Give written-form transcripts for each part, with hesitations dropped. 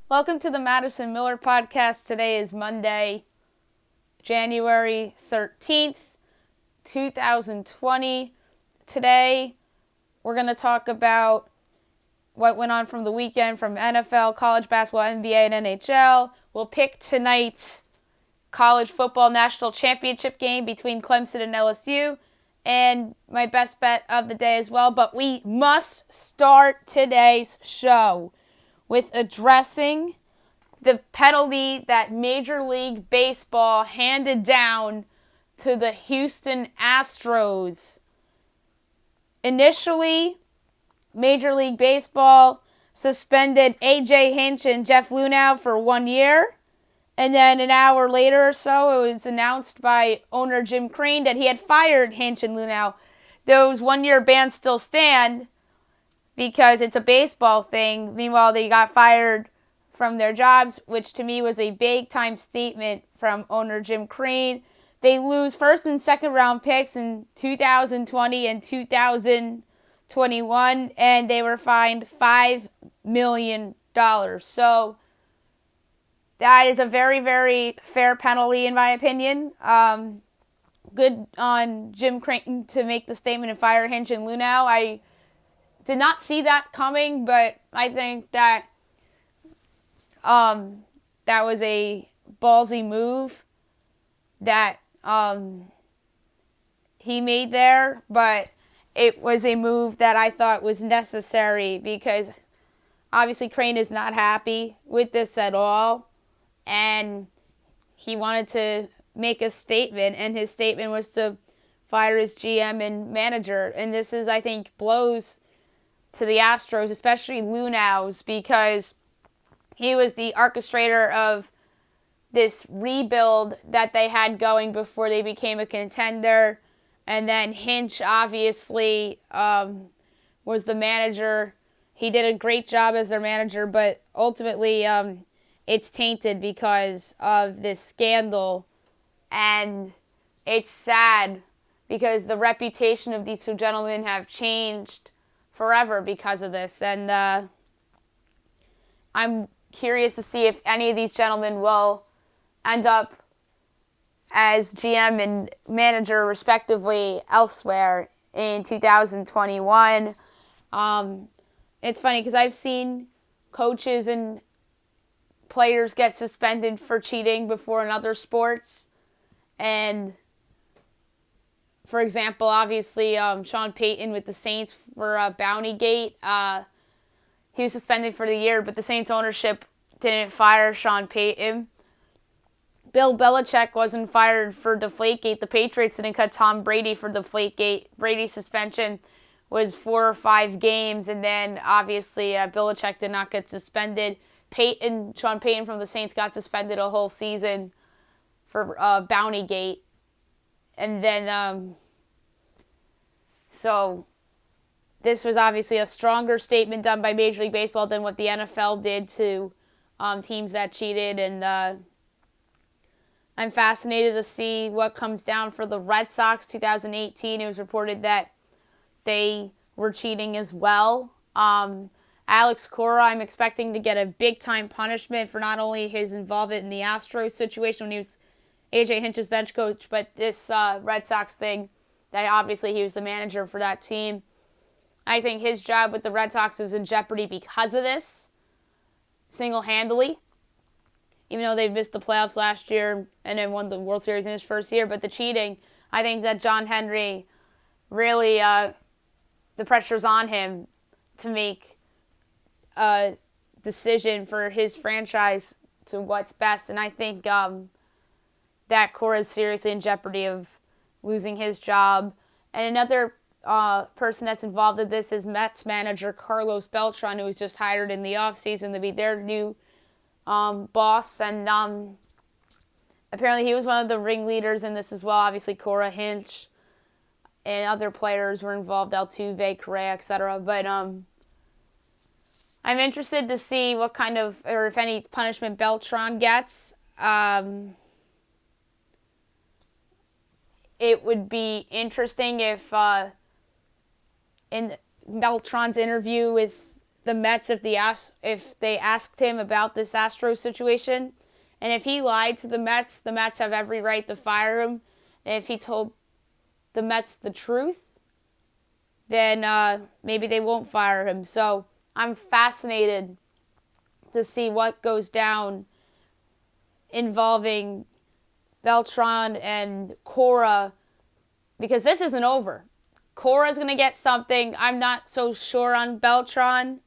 Welcome to the Madison Miller Podcast. Today is Monday, January 13th, 2020. Today, we're going to talk about what went on from the weekend from NFL, college basketball, NBA, and NHL. We'll pick tonight's college football national championship game between Clemson and LSU, and my best bet of the day as well. But we must start today's show with addressing the penalty that Major League Baseball handed down to the Houston Astros. Initially, Major League Baseball suspended A.J. Hinch and Jeff Luhnow for 1 year. And then an hour later or so, it was announced by owner Jim Crane that he had fired Hinch and Luhnow. Those 1 year bans still stand because it's a baseball thing. Meanwhile, they got fired from their jobs, which to me was a big-time statement from owner Jim Crane. They lose first and second round picks in 2020 and 2021, and they were fined $5 million. So that is a very, very fair penalty, in my opinion. Good on Jim Crane to make the statement and fire Hinch and Luhnow. I did not see that coming, but I think that that was a ballsy move that he made there, but it was a move that I thought was necessary because obviously Crane is not happy with this at all, and he wanted to make a statement, and his statement was to fire his GM and manager, and this is, I think, blows to the Astros, especially Luhnow's, because he was the orchestrator of this rebuild that they had going before they became a contender. And then Hinch, obviously, was the manager. He did a great job as their manager, but ultimately it's tainted because of this scandal. And it's sad because the reputation of these two gentlemen have changed forever because of this. And I'm curious to see if any of these gentlemen will end up as GM and manager respectively elsewhere in 2021. It's funny because I've seen coaches and players get suspended for cheating before in other sports. And for example, obviously, Sean Payton with the Saints for Bountygate. He was suspended for the year, but the Saints ownership didn't fire Sean Payton. Bill Belichick wasn't fired for Deflategate. The Patriots didn't cut Tom Brady for Deflategate. Brady's suspension was 4 or 5 games, and then obviously Belichick did not get suspended. Sean Payton from the Saints got suspended a whole season for Bountygate. And then, so this was obviously a stronger statement done by Major League Baseball than what the NFL did to teams that cheated. And I'm fascinated to see what comes down for the Red Sox 2018. It was reported that they were cheating as well. Alex Cora, I'm expecting to get a big-time punishment for not only his involvement in the Astros situation when he was A.J. Hinch's bench coach, but this Red Sox thing, that obviously he was the manager for that team. I think his job with the Red Sox is in jeopardy because of this, single-handedly, even though they missed the playoffs last year and then won the World Series in his first year. But the cheating, I think that John Henry really, the pressure's on him to make a decision for his franchise to what's best. And I think that Cora is seriously in jeopardy of losing his job. And another person that's involved in this is Mets manager Carlos Beltran, who was just hired in the offseason to be their new boss. And apparently he was one of the ringleaders in this as well. Obviously Cora, Hinch, and other players were involved, Altuve, Correa, etc. But I'm interested to see what kind of, or if any punishment Beltran gets. It would be interesting if in Beltran's interview with the Mets if they asked him about this Astros situation. And if he lied to the Mets have every right to fire him. And if he told the Mets the truth, then maybe they won't fire him. So I'm fascinated to see what goes down involving Beltran and Cora, because this isn't over. Cora's going to get something. I'm not so sure on Beltran.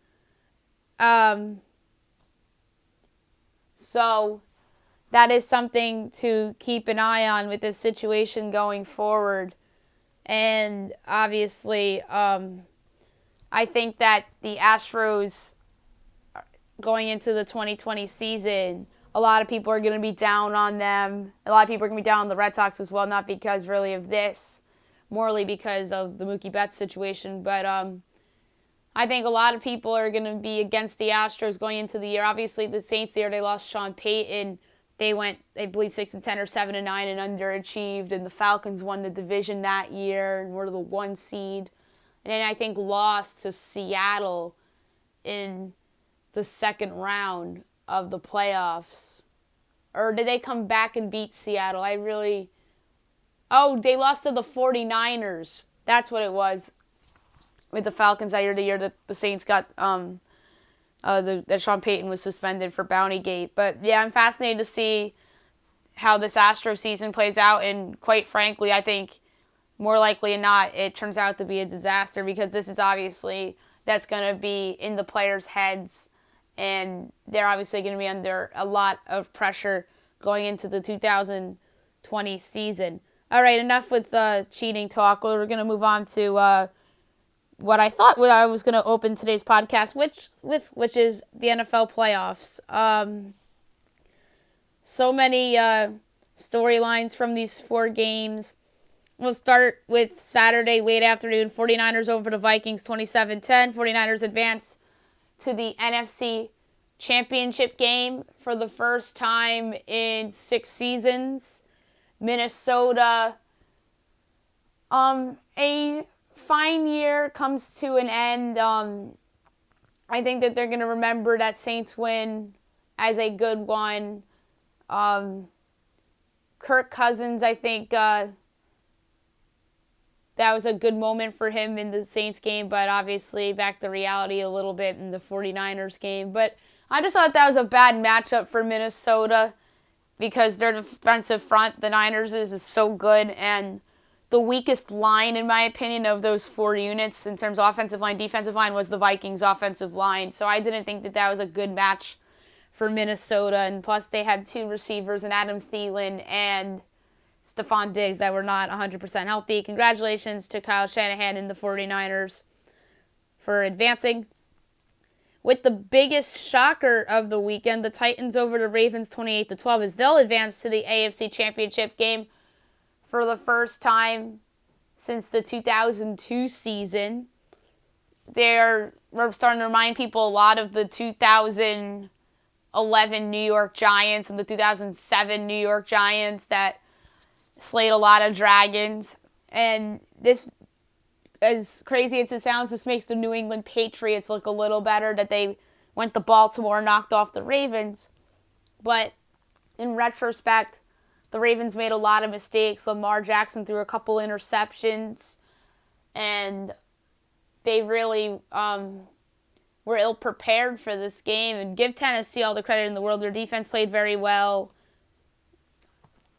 So that is something to keep an eye on with this situation going forward. And obviously, I think that the Astros going into the 2020 season, a lot of people are going to be down on them. A lot of people are going to be down on the Red Sox as well, not because really of this, morely because of the Mookie Betts situation. But I think a lot of people are going to be against the Astros going into the year. Obviously, the Saints the year they lost Sean Payton, they went, I believe, 6-10 or 7-9 and underachieved. And the Falcons won the division that year and were the 1 seed. And then I think lost to Seattle in the second round of the playoffs. Or did they come back and beat Seattle? They lost to the 49ers. That's what it was with the Falcons that year, the year that the Saints got that Sean Payton was suspended for Bountygate. But yeah, I'm fascinated to see how this Astro season plays out. And quite frankly, I think more likely than not, it turns out to be a disaster, because this is obviously, that's going to be in the players' heads. And they're obviously going to be under a lot of pressure going into the 2020 season. All right, enough with cheating talk. We're going to move on to what I thought I was going to open today's podcast, which is the NFL playoffs. So many storylines from these 4 games. We'll start with Saturday, late afternoon. 49ers over the Vikings, 27-10. 49ers advance to the NFC Championship game for the first time in 6 seasons. Minnesota, a fine year comes to an end. I think that they're going to remember that Saints win as a good one. Kirk Cousins, I think that was a good moment for him in the Saints game, but obviously back to reality a little bit in the 49ers game. But I just thought that was a bad matchup for Minnesota, because their defensive front, the Niners, is so good, and the weakest line, in my opinion, of those 4 units in terms of offensive line, defensive line, was the Vikings' offensive line. So I didn't think that was a good match for Minnesota. And plus, they had 2 receivers, in Adam Thielen and Stephon Diggs, that were not 100% healthy. Congratulations to Kyle Shanahan and the 49ers for advancing. With the biggest shocker of the weekend, the Titans over the Ravens 28-12, as they'll advance to the AFC Championship game for the first time since the 2002 season. We're starting to remind people a lot of the 2011 New York Giants and the 2007 New York Giants that slayed a lot of dragons. And this, as crazy as it sounds, this makes the New England Patriots look a little better, that they went to Baltimore and knocked off the Ravens. But in retrospect, the Ravens made a lot of mistakes. Lamar Jackson threw a couple interceptions, and they really were ill-prepared for this game. And give Tennessee all the credit in the world. Their defense played very well.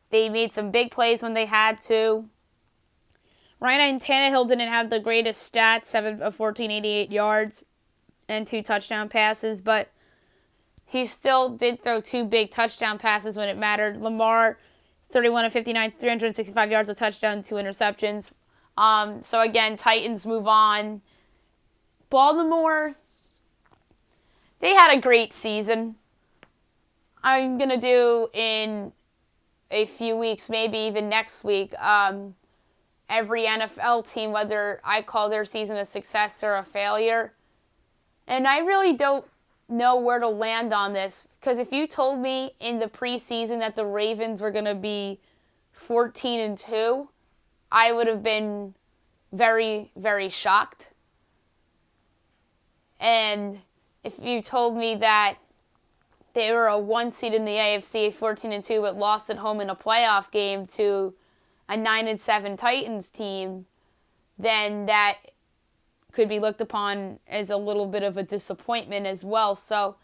They made some big plays when they had to. Ryan Tannehill didn't have the greatest stats, 7 of 14, 88 yards, and 2 touchdown passes, but he still did throw 2 big touchdown passes when it mattered. Lamar, 31 of 59, 365 yards, a touchdown, 2 interceptions. So again, Titans move on. Baltimore, they had a great season. I'm going to do in a few weeks, maybe even next week, every NFL team, whether I call their season a success or a failure. And I really don't know where to land on this, because if you told me in the preseason that the Ravens were going to be 14-2, I would have been very, very shocked. And if you told me that they were a 1 seed in the AFC, 14-2, but lost at home in a playoff game to a 9-7 Titans team, then that could be looked upon as a little bit of a disappointment as well. So,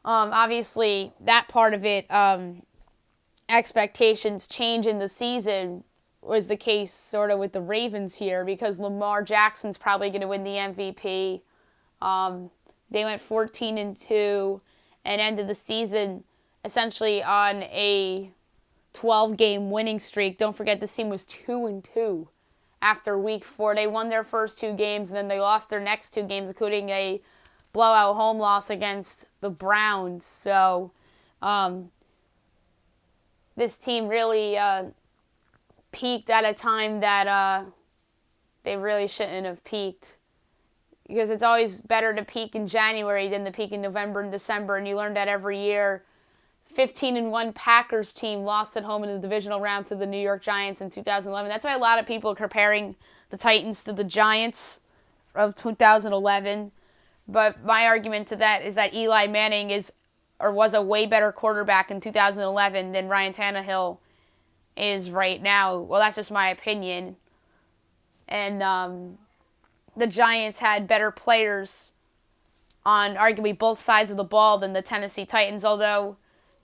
obviously, that part of it, expectations change in the season, was the case sort of with the Ravens here, because Lamar Jackson's probably going to win the MVP. They went 14-2 and ended the season essentially on a 12-game winning streak. Don't forget, this team was 2-2 after week 4. They won their first 2 games, and then they lost their next 2 games, including a blowout home loss against the Browns. So, this team really peaked at a time that they really shouldn't have peaked, because it's always better to peak in January than to peak in November and December, and you learn that every year. 15-1 Packers team lost at home in the divisional round to the New York Giants in 2011. That's why a lot of people are comparing the Titans to the Giants of 2011. But my argument to that is that Eli Manning was a way better quarterback in 2011 than Ryan Tannehill is right now. Well, that's just my opinion. And the Giants had better players on arguably both sides of the ball than the Tennessee Titans, although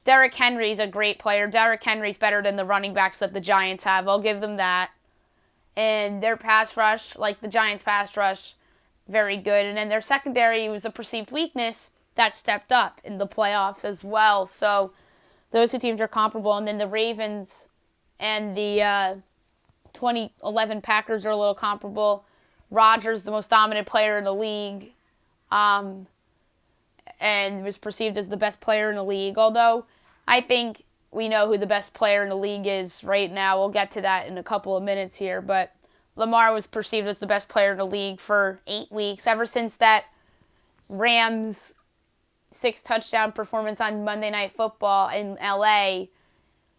Derrick Henry's a great player. Derrick Henry's better than the running backs that the Giants have. I'll give them that. And their pass rush, like the Giants' pass rush, very good. And then their secondary was a perceived weakness that stepped up in the playoffs as well. So those 2 teams are comparable. And then the Ravens and the 2011 Packers are a little comparable. Rodgers, the most dominant player in the league, and was perceived as the best player in the league. Although I think we know who the best player in the league is right now. We'll get to that in a couple of minutes here. But Lamar was perceived as the best player in the league for 8 weeks, ever since that Rams 6-touchdown performance on Monday Night Football in LA.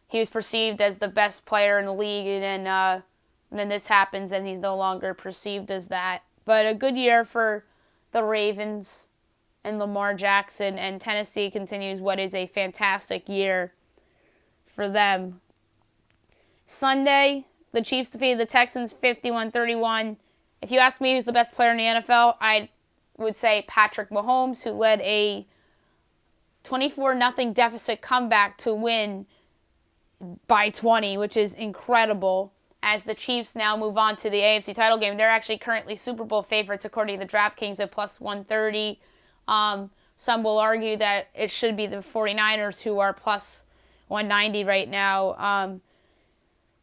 He was perceived as the best player in the league, and then this happens, and he's no longer perceived as that. But a good year for the Ravens and Lamar Jackson, and Tennessee continues what is a fantastic year for them. Sunday, the Chiefs defeated the Texans 51-31. If you ask me who's the best player in the NFL, I would say Patrick Mahomes, who led a 24-0 deficit comeback to win by 20, which is incredible. As the Chiefs now move on to the AFC title game, they're actually currently Super Bowl favorites according to DraftKings at plus 130. Some will argue that it should be the 49ers who are plus 190 right now.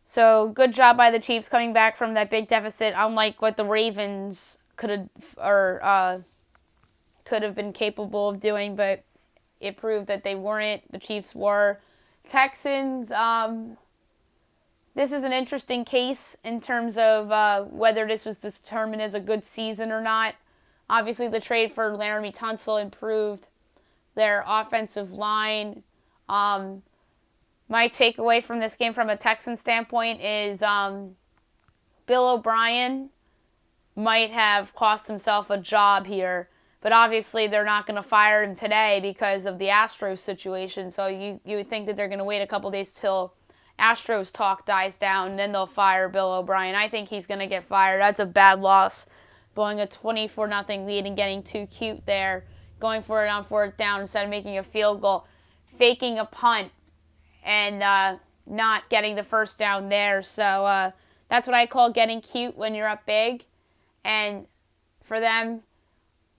So good job by the Chiefs coming back from that big deficit, unlike what the Ravens could have been capable of doing, but it proved that they weren't. The Chiefs were. Texans, this is an interesting case in terms of whether this was determined as a good season or not. Obviously, the trade for Laramie Tunsil improved their offensive line. My takeaway from this game from a Texan standpoint is Bill O'Brien might have cost himself a job here, but obviously they're not going to fire him today because of the Astros situation. So you would think that they're going to wait a couple days till Astros talk dies down, and then they'll fire Bill O'Brien. I think he's going to get fired. That's a bad loss, blowing a 24-0 lead and getting too cute there, going for it on 4th down instead of making a field goal, faking a punt, and not getting the first down there. So that's what I call getting cute when you're up big. And for them,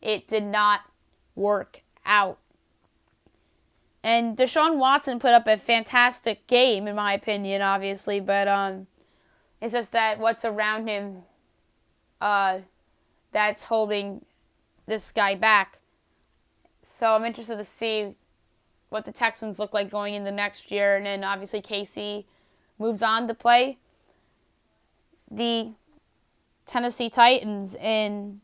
it did not work out. And Deshaun Watson put up a fantastic game, in my opinion, obviously. But it's just that what's around him that's holding this guy back. So I'm interested to see what the Texans look like going into next year. And then obviously KC moves on to play the Tennessee Titans in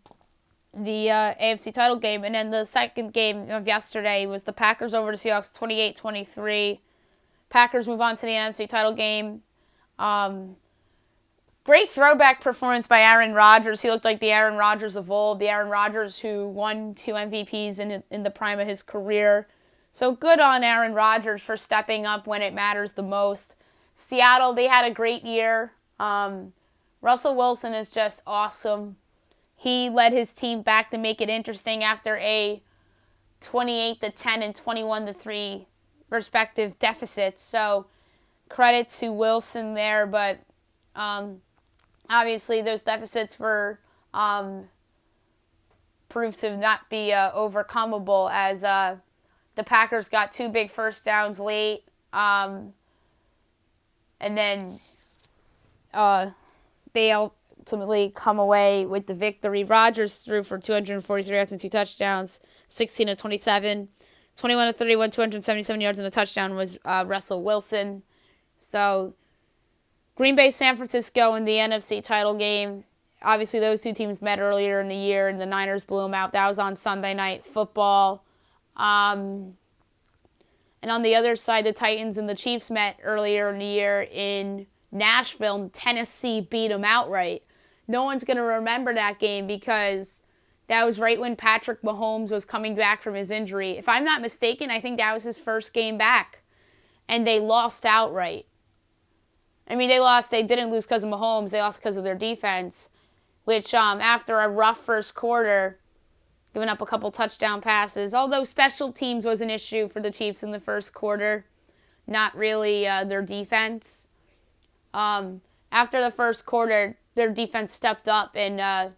the AFC title game. And then the second game of yesterday was the Packers over the Seahawks 28-23. Packers move on to the NFC title game. Great throwback performance by Aaron Rodgers. He looked like the Aaron Rodgers of old, the Aaron Rodgers who won 2 MVPs in the prime of his career. So good on Aaron Rodgers for stepping up when it matters the most. Seattle, they had a great year. Russell Wilson is just awesome. He led his team back to make it interesting after a 28-10 and 21-3 respective deficits. So credit to Wilson there, but obviously those deficits were proved to not be overcomable as the Packers got 2 big first downs late, and then they ultimately come away with the victory. Rodgers threw for 243 yards and 2 touchdowns, 16 of 27, 21 of 31, 277 yards and a touchdown was Russell Wilson. So Green Bay, San Francisco in the NFC title game. Obviously, those 2 teams met earlier in the year, and the Niners blew them out. That was on Sunday Night Football. And on the other side, the Titans and the Chiefs met earlier in the year in Nashville. Tennessee beat them outright. No one's going to remember that game because that was right when Patrick Mahomes was coming back from his injury. If I'm not mistaken, I think that was his first game back. And they lost outright. I mean, they didn't lose because of Mahomes. They lost because of their defense, which after a rough first quarter, giving up a couple touchdown passes, although special teams was an issue for the Chiefs in the first quarter, not really their defense. After the first quarter, their defense stepped up and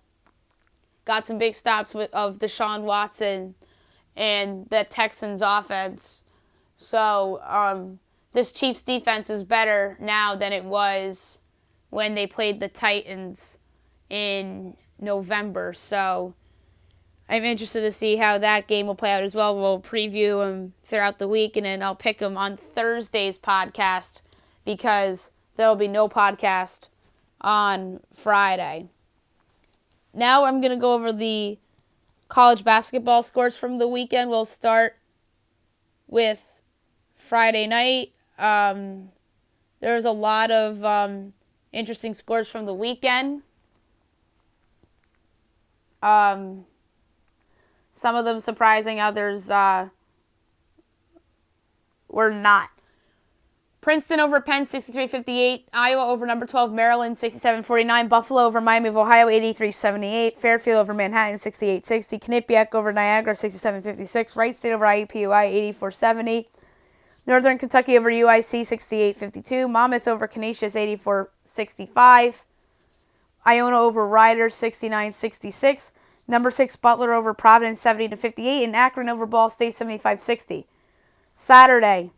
got some big stops of Deshaun Watson and the Texans offense. So this Chiefs defense is better now than it was when they played the Titans in November. So I'm interested to see how that game will play out as well. We'll preview them throughout the week, and then I'll pick them on Thursday's podcast because there will be no podcast on Friday. Now I'm going to go over the college basketball scores from the weekend. We'll start with Friday night. There's a lot of interesting scores from the weekend. Some of them surprising, others were not. Princeton over Penn, 63-58. Iowa over number 12, Maryland, 67-49. Buffalo over Miami of Ohio, 83-78. Fairfield over Manhattan, 68-60. Quinnipiac over Niagara, 67-56. Wright State over IUPUI, 84-70. Northern Kentucky over UIC, 68-52. Monmouth over Canisius, 84-65. Iona over Rider, 69-66. Number 6, Butler over Providence, 70-58. And Akron over Ball State, 75-60. Saturday,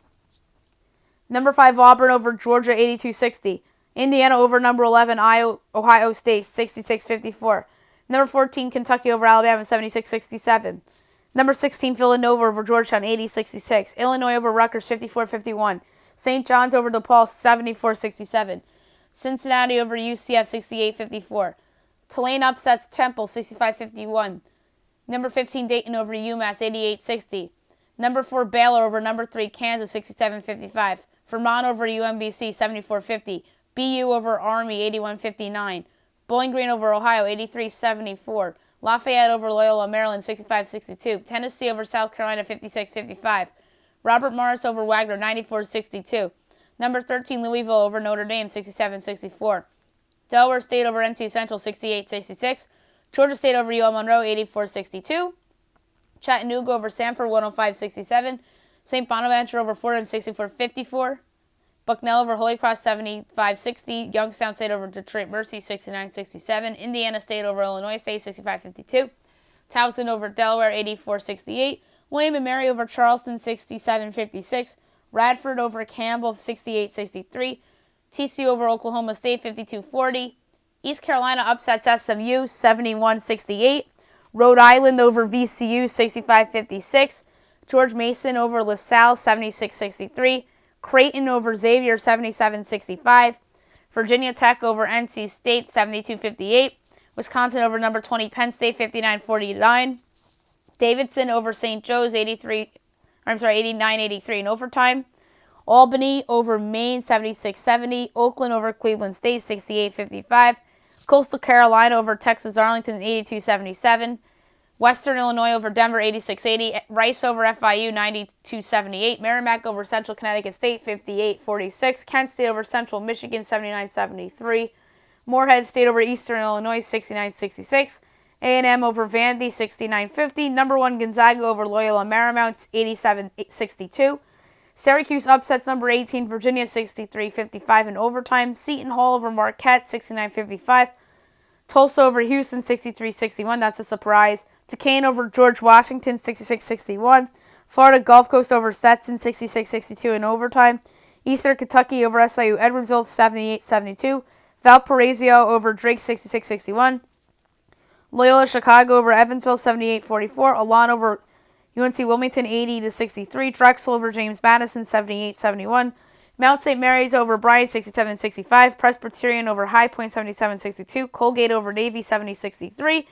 number 5, Auburn over Georgia, 82-60. Indiana over number 11, Ohio State, 66-54. Number 14, Kentucky over Alabama, 76-67. Number 16, Villanova over Georgetown, 80-66. Illinois over Rutgers, 54-51. St. John's over DePaul, 74-67. Cincinnati over UCF, 68-54. Tulane upsets Temple, 65-51. Number 15, Dayton over UMass, 88-60. Number 4, Baylor over number 3, Kansas, 67-55. Vermont over UMBC, 74-50. BU over Army, 81-59. Bowling Green over Ohio, 83-74. Lafayette over Loyola, Maryland, 65-62. Tennessee over South Carolina, 56-55. Robert Morris over Wagner, 94-62. Number 13, Louisville over Notre Dame, 67-64. Delaware State over NC Central, 68-66. Georgia State over UL Monroe, 84-62. Chattanooga over Sanford, 105-67. St. Bonaventure over Fordham, 64-54. Bucknell over Holy Cross, 75-60. Youngstown State over Detroit Mercy, 69-67. Indiana State over Illinois State, 65-52. Towson over Delaware, 84-68. William & Mary over Charleston, 67-56. Radford over Campbell, 68-63. TCU over Oklahoma State, 52-40. East Carolina upsets SMU, 71-68. Rhode Island over VCU, 65-56. George Mason over LaSalle, 76-63. Creighton over Xavier, 77-65. Virginia Tech over NC State, 72-58. Wisconsin over number 20 Penn State, 59-49. Davidson over St. Joe's, 89-83 in overtime. Albany over Maine, 76-70. Oakland over Cleveland State, 68-55. Coastal Carolina over Texas Arlington, 82-77. Western Illinois over Denver, 86-80. Rice over FIU, 92-78. Merrimack over Central Connecticut State, 58-46. Kent State over Central Michigan, 79-73. Morehead State over Eastern Illinois, 69-66. A&M over Vandy, 69-50. Number 1 Gonzaga over Loyola Marymount, 87-62. Syracuse upsets number 18 Virginia, 63-55 in overtime. Seton Hall over Marquette, 69-55. Tulsa over Houston, 63-61. That's a surprise. Duquesne over George Washington, 66-61. Florida Gulf Coast over Stetson, 66-62 in overtime. Eastern Kentucky over SIU Edwardsville, 78-72. Valparaiso over Drake, 66-61. Loyola Chicago over Evansville, 78-44. Alon over UNC Wilmington, 80-63. Drexel over James Madison, 78-71. Mount St. Mary's over Bryant, 67-65. Presbyterian over High Point, 77-62. Colgate over Navy, 70-63.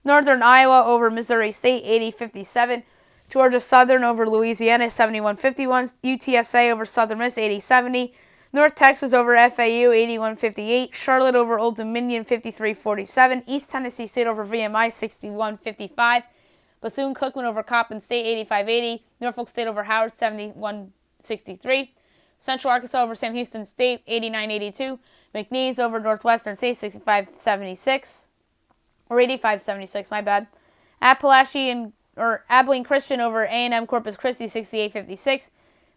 Northern Iowa over Missouri State, 80-57. Georgia Southern over Louisiana, 71-51. UTSA over Southern Miss, 80-70. North Texas over FAU, 81-58. Charlotte over Old Dominion, 53-47. East Tennessee State over VMI, 61-55. Bethune-Cookman over Coppin State, 85-80. Norfolk State over Howard, 71-63. Central Arkansas over Sam Houston State, 89-82. McNeese over Northwestern State, 65-76. Or 85-76, my bad. Abilene Christian over A&M Corpus Christi, 68-56.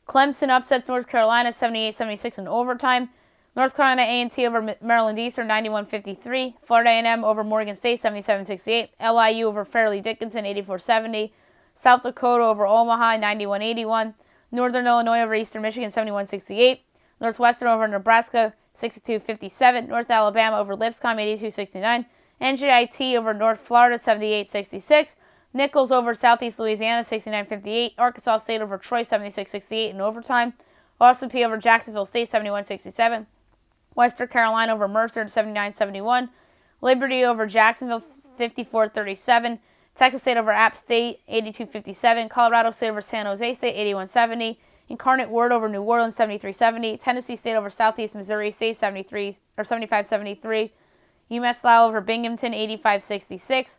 Clemson upsets North Carolina, 78-76 in overtime. North Carolina A&T over Maryland Eastern, 91-53. Florida A&M over Morgan State, 77-68. LIU over Fairleigh Dickinson, 84-70. South Dakota over Omaha, 91-81. Northern Illinois over Eastern Michigan, 71-68. Northwestern over Nebraska, 62-57. North Alabama over Lipscomb, 82-69. NJIT over North Florida, 78-66. Nichols over Southeast Louisiana, 69-58. Arkansas State over Troy, 76-68 in overtime. Austin Peay over Jacksonville State, 71-67. Western Carolina over Mercer, 79-71. Liberty over Jacksonville, 54-37. Texas State over App State, 82-57. Colorado State over San Jose State, 81-70. Incarnate Word over New Orleans, 73-70. Tennessee State over Southeast Missouri State, 75-73. UMass Lowell over Binghamton, 85-66.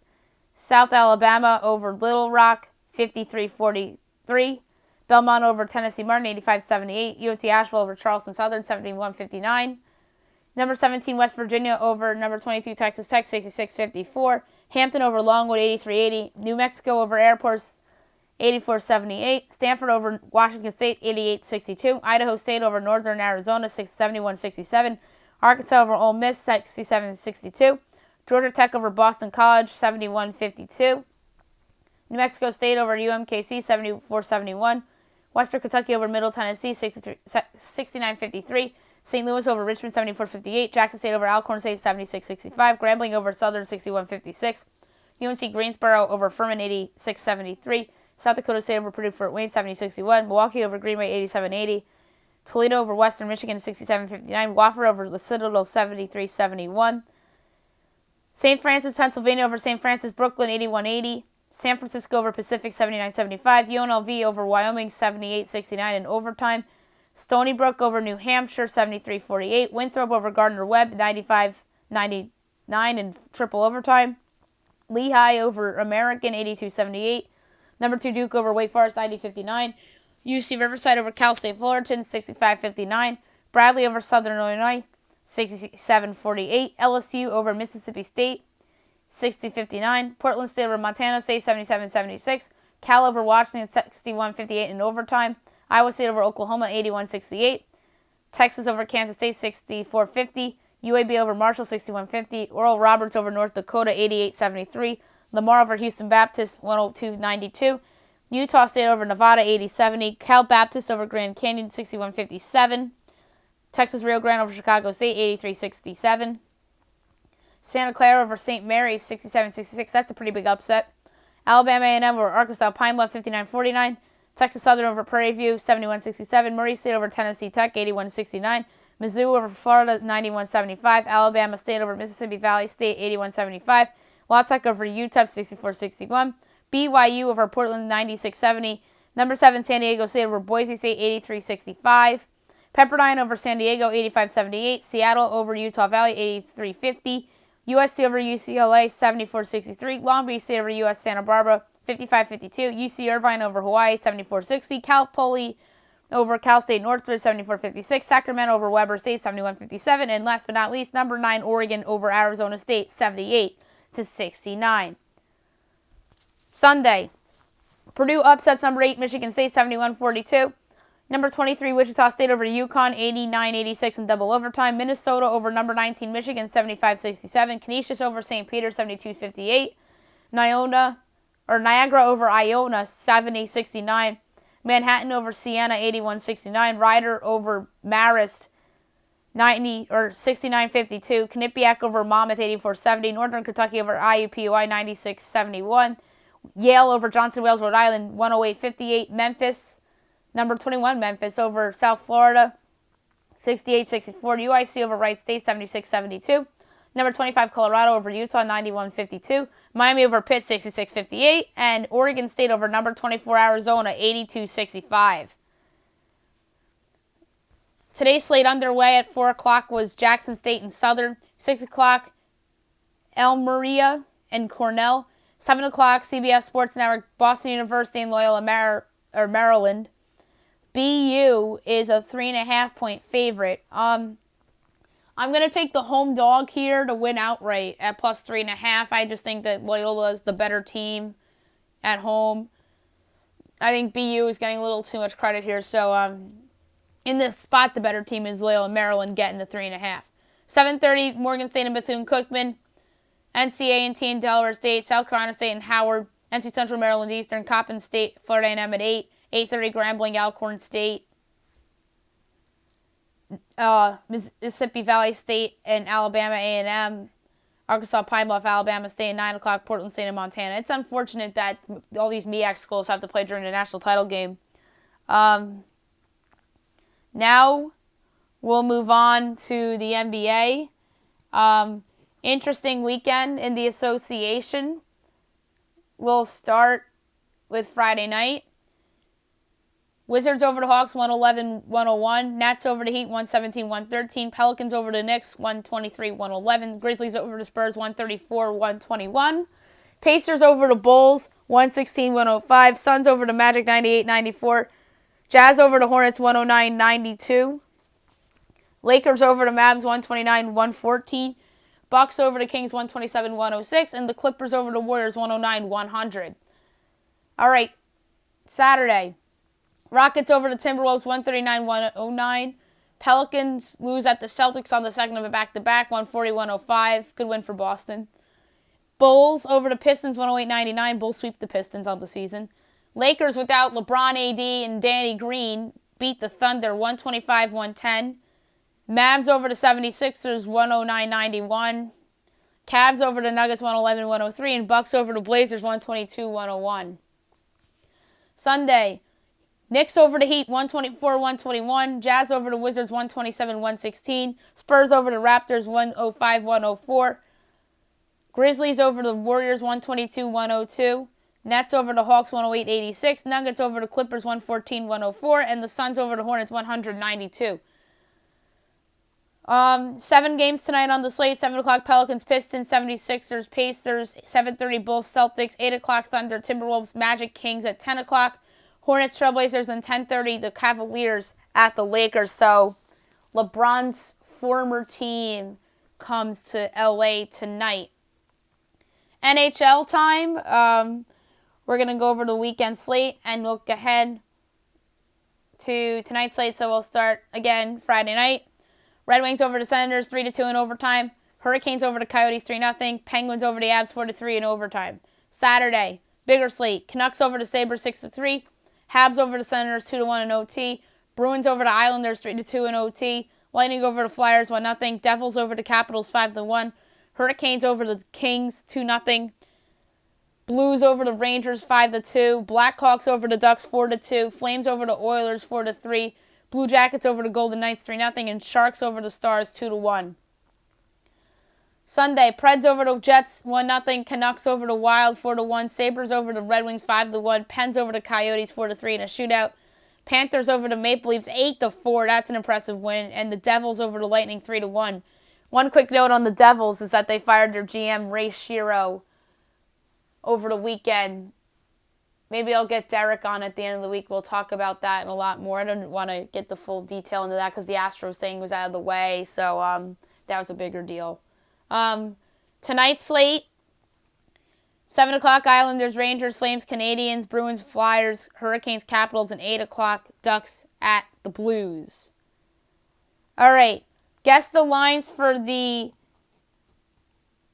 South Alabama over Little Rock, 53-43. Belmont over Tennessee Martin, 85-78. UNC Asheville over Charleston Southern, 71-59. Number 17 West Virginia over number 22 Texas Tech, 66-54. Hampton over Longwood, 83-80. New Mexico over Air Force, 84-78. Stanford over Washington State, 88-62. Idaho State over Northern Arizona, 71-67. Arkansas over Ole Miss, 67-62. Georgia Tech over Boston College, 71-52. New Mexico State over UMKC, 74-71. Western Kentucky over Middle Tennessee, 69-53. St. Louis over Richmond, 74-58. Jackson State over Alcorn State, 76-65. Grambling over Southern, 61-56. UNC Greensboro over Furman, 86-73. South Dakota State over Purdue Fort Wayne, 70-61. Milwaukee over Green Bay, 87-80. Toledo over Western Michigan, 67-59. Wofford over the Citadel, 73-71. St. Francis, Pennsylvania over St. Francis, Brooklyn, 81-80. San Francisco over Pacific, 79-75. UNLV over Wyoming, 78-69 in overtime. Stony Brook over New Hampshire, 73-48. Winthrop over Gardner-Webb, 95-99 in triple overtime. Lehigh over American, 82-78. Number 2 Duke over Wake Forest, 90-59. UC Riverside over Cal State Fullerton, 65-59. Bradley over Southern Illinois, 67-48. LSU over Mississippi State, 60-59. Portland State over Montana State, 77-76. Cal over Washington, 61-58 in overtime. Iowa State over Oklahoma, 81-68. Texas over Kansas State, 64-50. UAB over Marshall, 61-50. Oral Roberts over North Dakota, 88-73. Lamar over Houston Baptist, 102-92. Utah State over Nevada, 80-70. Cal Baptist over Grand Canyon, 61-57. Texas Rio Grande over Chicago State, 83-67. Santa Clara over St. Mary's, 67-66. That's a pretty big upset. Alabama A&M over Arkansas Pine Bluff, 59-49. Texas Southern over Prairie View, 71-67. Murray State over Tennessee Tech, 81-69. Mizzou over Florida, 91-75. Alabama State over Mississippi Valley State, 81-75. La Tech over UTEP, 64-61. BYU over Portland, 96-70. Number 7, San Diego State over Boise State, 83-65. Pepperdine over San Diego, 85-78. Seattle over Utah Valley, 83-50. USC over UCLA, 74-63. Long Beach State over US Santa Barbara, 55-52. UC Irvine over Hawaii, 74-60. Cal Poly over Cal State Northridge, 74-56. Sacramento over Weber State, 71-57. And last but not least, number 9, Oregon over Arizona State, 78-69. Sunday, Purdue upsets number 8, Michigan State, 71-42. Number 23, Wichita State over UConn, 89-86 in double overtime. Minnesota over number 19, Michigan, 75-67. Canisius over St. Peter, 72-58. Niagara over Iona, 70-69. Manhattan over Siena, 81-69. Rider over Marist, 69-52. Quinnipiac over Monmouth, 84-70. Northern Kentucky over IUPUI, 96-71. Yale over Johnson Wales, Rhode Island, 108-58. Memphis, number 21, Memphis over South Florida, 68-64. UIC over Wright State, 76-72. Number 25, Colorado over Utah, 91-52. Miami over Pitt, 66-58. And Oregon State over number 24, Arizona, 82-65. Today's slate underway at 4 o'clock was Jackson State and Southern. 6 o'clock, El Maria and Cornell. 7 o'clock, CBS Sports Network, Boston University and Loyola Maryland. BU is a 3.5-point favorite. I'm going to take the home dog here to win outright at plus 3.5. I just think that Loyola is the better team at home. I think BU is getting a little too much credit here. So in this spot, the better team is Loyola Maryland getting the 3.5. 7:30, Morgan State and Bethune-Cookman. NC A&T and Delaware State. South Carolina State and Howard. NC Central Maryland Eastern. Coppin State, Florida A&M at 8. 8:30, Grambling, Alcorn State. Mississippi Valley State and Alabama A&M. Arkansas Pine Bluff, Alabama State, and 9 o'clock, Portland State and Montana. It's unfortunate that all these MEAC schools have to play during the national title game. Now we'll move on to the NBA. Interesting weekend in the association. We'll start with Friday night. Wizards over the Hawks, 111-101. Nets over the Heat, 117-113. Pelicans over the Knicks, 123-111. Grizzlies over the Spurs, 134-121. Pacers over the Bulls, 116-105. Suns over the Magic, 98-94. Jazz over the Hornets, 109-92. Lakers over the Mavs, 129-114. Bucks over the Kings, 127-106. And the Clippers over the Warriors, 109-100. All right, Saturday. Rockets over the Timberwolves, 139-109. Pelicans lose at the Celtics on the second of a back-to-back, 140-105. Good win for Boston. Bulls over the Pistons, 108-99. Bulls sweep the Pistons on the season. Lakers without LeBron, AD, and Danny Green beat the Thunder, 125-110. Mavs over the 76ers, 109-91. Cavs over the Nuggets, 111-103. And Bucks over the Blazers, 122-101. Sunday, Knicks over the Heat, 124-121. Jazz over the Wizards, 127-116. Spurs over the Raptors, 105-104. Grizzlies over the Warriors, 122-102. Nets over the Hawks, 108-86. Nuggets over the Clippers, 114-104. And the Suns over the Hornets, 192. 7 games tonight on the slate. 7 o'clock, Pelicans, Pistons, 76ers, Pacers. 7:30, Bulls, Celtics. 8 o'clock, Thunder, Timberwolves, Magic, Kings at 10 o'clock. Hornets, Trailblazers, and 10:30, the Cavaliers at the Lakers. So LeBron's former team comes to LA tonight. NHL time. We're going to go over the weekend slate and look ahead to tonight's slate. So we'll start again Friday night. Red Wings over the Senators, 3-2 in overtime. Hurricanes over the Coyotes, 3-0. Penguins over the Avs, 4-3 in overtime. Saturday, bigger slate. Canucks over the Sabres, 6-3. Habs over the Senators, 2-1 in OT. Bruins over the Islanders, 3-2 in OT. Lightning over the Flyers, 1-0. Devils over the Capitals, 5-1. Hurricanes over the Kings, 2-0. Blues over the Rangers, 5-2. Blackhawks over the Ducks, 4-2. Flames over the Oilers, 4-3. Blue Jackets over the Golden Knights, 3-0. And Sharks over the Stars, 2-1. Sunday, Preds over the Jets 1-0, Canucks over the Wild 4-1, Sabres over the Red Wings 5-1, Pens over the Coyotes 4-3 in a shootout, Panthers over the Maple Leafs 8-4. That's an impressive win, and the Devils over the Lightning 3-1. One quick note on the Devils is that they fired their GM Ray Shero over the weekend. Maybe I'll get Derek on at the end of the week. We'll talk about that and a lot more. I don't want to get the full detail into that because the Astros thing was out of the way, so that was a bigger deal. Tonight's slate, 7 o'clock, Islanders, Rangers, Flames, Canadians, Bruins, Flyers, Hurricanes, Capitals, and 8 o'clock, Ducks at the Blues. All right, guess the lines for the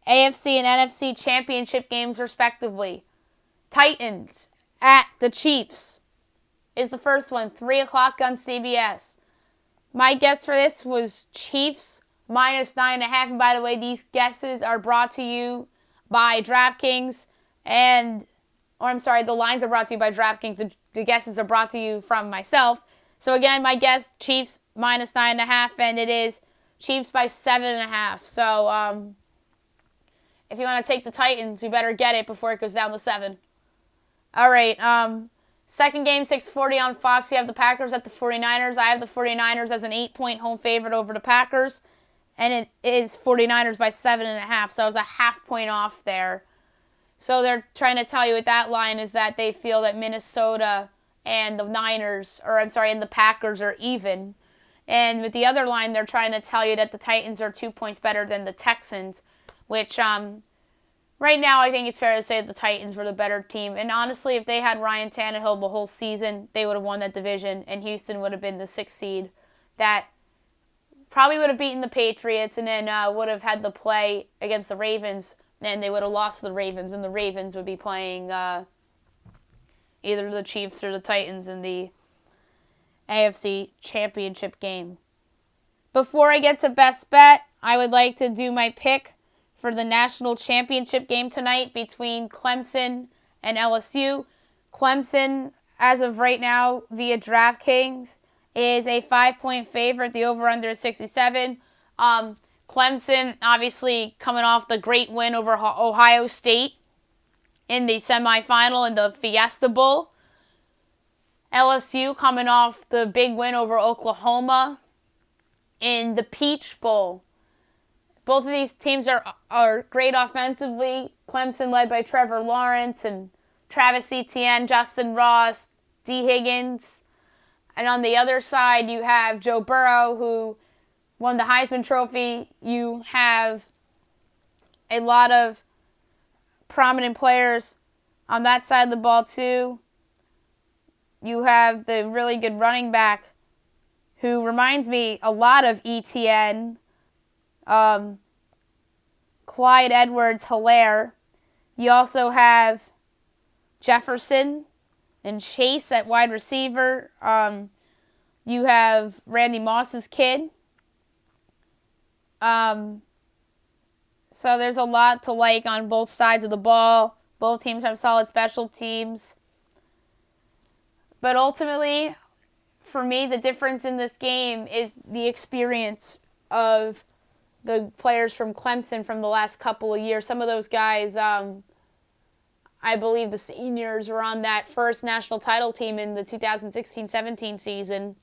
AFC and NFC championship games, respectively. Titans at the Chiefs is the first one, 3 o'clock on CBS. My guess for this was Chiefs minus 9.5. And by the way, these guesses are brought to you by DraftKings. The lines are brought to you by DraftKings. The guesses are brought to you from myself. So again, my guess, Chiefs minus 9.5, and it is Chiefs by 7.5. So if you want to take the Titans, you better get it before it goes down to 7. All right, second game, 6:40 on Fox. You have the Packers at the 49ers. I have the 49ers as an 8-point home favorite over the Packers, and it is 49ers by 7.5, so I was a half point off there. So they're trying to tell you with that line is that they feel that Minnesota and the and the Packers are even. And with the other line, they're trying to tell you that the Titans are 2 points better than the Texans, which right now, I think it's fair to say that the Titans were the better team. And honestly, if they had Ryan Tannehill the whole season, they would have won that division, and Houston would have been the 6th seed. That probably would have beaten the Patriots, and then would have had the play against the Ravens, and they would have lost to the Ravens, and the Ravens would be playing either the Chiefs or the Titans in the AFC Championship game. Before I get to best bet, I would like to do my pick for the national championship game tonight between Clemson and LSU. Clemson, as of right now, via DraftKings, is a 5-point favorite. The over-under is 67. Clemson, obviously, coming off the great win over Ohio State in the semifinal in the Fiesta Bowl. LSU coming off the big win over Oklahoma in the Peach Bowl. Both of these teams are great offensively. Clemson led by Trevor Lawrence and Travis Etienne, Justin Ross, D. Higgins. And on the other side, you have Joe Burrow, who won the Heisman Trophy. You have a lot of prominent players on that side of the ball, too. You have the really good running back, who reminds me a lot of Etienne. Clyde Edwards-Helaire. You also have Jefferson and Chase at wide receiver. You have Randy Moss's kid. So there's a lot to like on both sides of the ball. Both teams have solid special teams. But ultimately, for me, the difference in this game is the experience of the players from Clemson from the last couple of years. Some of those guys, I believe the seniors were on that first national title team in the 2016-17 season.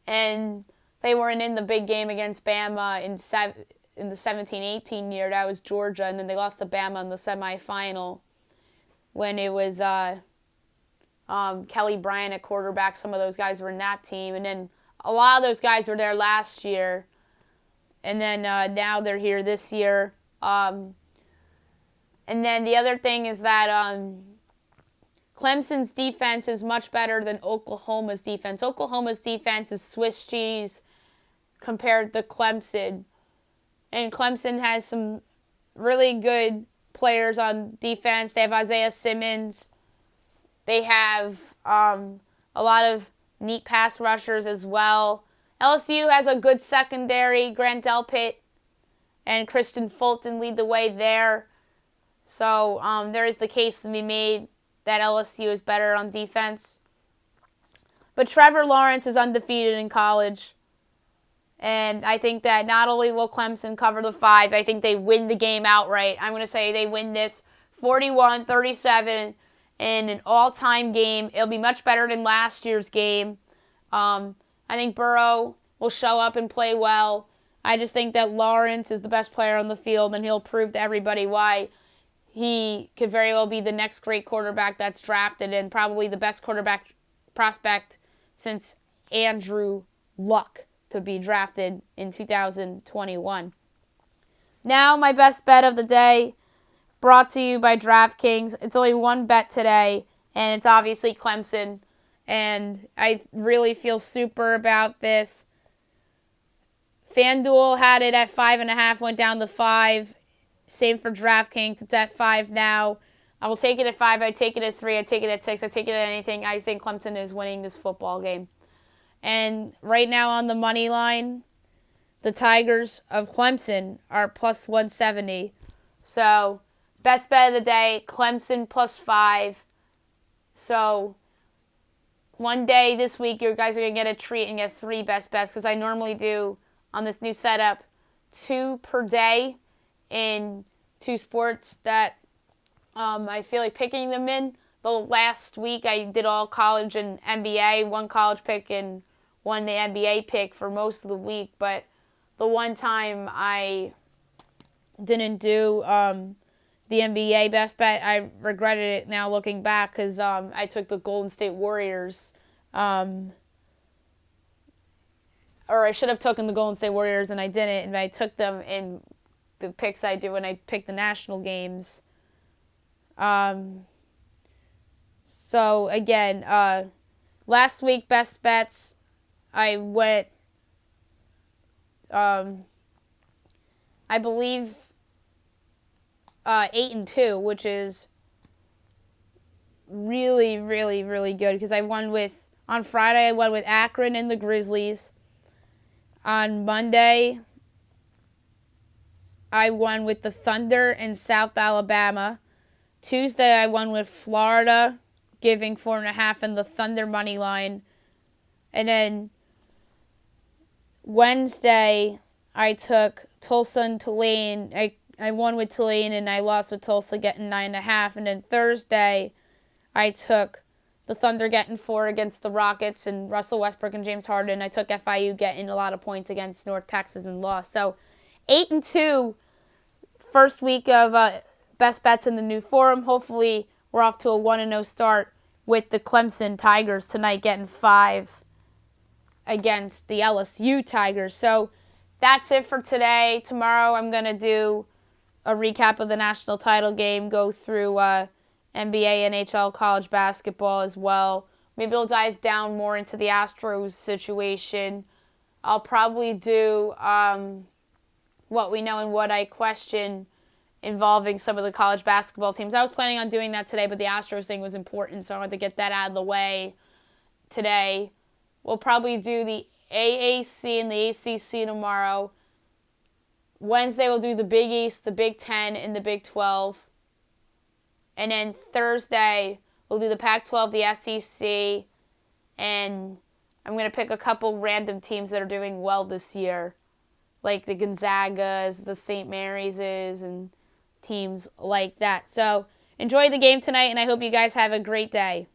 And they weren't in the big game against Bama in the 17-18 year. That was Georgia. And then they lost to Bama in the semifinal when it was Kelly Bryant at quarterback. Some of those guys were in that team. And then a lot of those guys were there last year. And then now they're here this year. And then the other thing is that Clemson's defense is much better than Oklahoma's defense. Oklahoma's defense is Swiss cheese compared to Clemson. And Clemson has some really good players on defense. They have Isaiah Simmons. They have a lot of neat pass rushers as well. LSU has a good secondary. Grant Delpit and Kristen Fulton lead the way there. So there is the case to be made that LSU is better on defense. But Trevor Lawrence is undefeated in college. And I think that not only will Clemson cover the 5, I think they win the game outright. I'm going to say they win this 41-37 in an all-time game. It'll be much better than last year's game. I think Burrow will show up and play well. I just think that Lawrence is the best player on the field, and he'll prove to everybody why he could very well be the next great quarterback that's drafted and probably the best quarterback prospect since Andrew Luck to be drafted in 2021. Now, my best bet of the day, brought to you by DraftKings. It's only one bet today, and it's obviously Clemson. And I really feel super about this. FanDuel had it at 5.5, went down to 5. Same for DraftKings. It's at 5 now. I will take it at 5. I take it at 3. I take it at 6. I take it at anything. I think Clemson is winning this football game. And right now on the money line, the Tigers of Clemson are plus 170. So, best bet of the day, Clemson plus 5. So, one day this week, you guys are going to get a treat and get 3 best bets because I normally do, on this new setup, 2 per day in 2 sports that I feel like picking them in. The last week I did all college and NBA, 1 college pick and 1 the NBA pick for most of the week. But the one time I didn't do the NBA best bet, I regretted it now looking back because I took the Golden State Warriors. Or I should have taken the Golden State Warriors and I didn't. And I took them in the picks I do when I pick the national games. So again, last week best bets, I went, I believe, 8-2, which is really, really, really good because I won with, on Friday I won with Akron and the Grizzlies. On Monday, I won with the Thunder and South Alabama. Tuesday, I won with Florida, giving 4.5 and the Thunder money line. And then Wednesday, I took Tulsa and Tulane. I won with Tulane and I lost with Tulsa, getting 9.5. And then Thursday, I took the Thunder getting 4 against the Rockets and Russell Westbrook and James Harden. I took FIU getting a lot of points against North Texas and lost. So 8-2, first week of best bets in the new forum. Hopefully we're off to a 1-0 start with the Clemson Tigers tonight getting 5 against the LSU Tigers. So that's it for today. Tomorrow I'm going to do a recap of the national title game, go through NBA, NHL, college basketball as well. Maybe we'll dive down more into the Astros situation. I'll probably do what we know and what I question involving some of the college basketball teams. I was planning on doing that today, but the Astros thing was important, so I wanted to get that out of the way today. We'll probably do the AAC and the ACC tomorrow. Wednesday we'll do the Big East, the Big Ten, and the Big 12. And then Thursday, we'll do the Pac-12, the SEC, and I'm going to pick a couple random teams that are doing well this year, like the Gonzagas, the St. Mary's, and teams like that. So enjoy the game tonight, and I hope you guys have a great day.